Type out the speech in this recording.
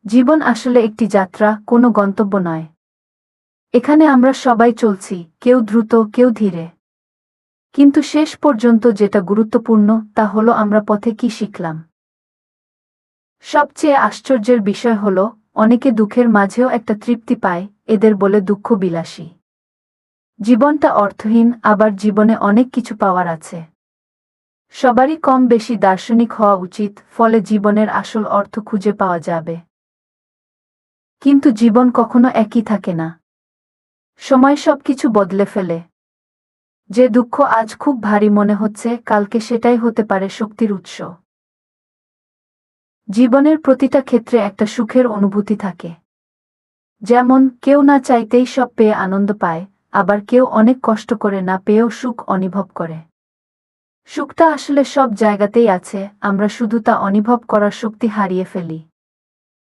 জীবন আসলে একটি যাত্রা, কোনো গন্তব্য নয়। এখানে আমরা সবাই চলছি, কেউ দ্রুত, কেউ ধীরে। কিন্তু শেষ পর্যন্ত যেটা গুরুত্বপূর্ণ তা হলো আমরা পথে কি শিখলাম। সবচেয়ে আশ্চর্যের বিষয় হলো, অনেকে দুঃখের মাঝেও একটা তৃপ্তি পায়, এদের বলে দুঃখ বিলাসী। জীবনটা অর্থহীন, আবার জীবনে অনেক কিছু পাওয়ার আছে। সবারই কম বেশি দার্শনিক হওয়া উচিত, ফলে জীবনের আসল অর্থ খুঁজে পাওয়া যাবে। কিন্তু জীবন কখনো একই থাকে না। সময় সবকিছু বদলে ফেলে। যে দুঃখ আজ খুব ভারী মনে হচ্ছে, কালকে সেটাই হতে পারে শক্তির উৎস। জীবনের প্রতিটা ক্ষেত্রে একটা সুখের অনুভূতি থাকে। যেমন কেউ না চাইতেই সব পেয়ে আনন্দ পায়, আবার কেউ অনেক কষ্ট করে না পেয়েও সুখ অনুভব করে। সুখটা আসলে সব জায়গাতেই আছে, আমরা শুধু তা অনুভব করার শক্তি হারিয়ে ফেলি।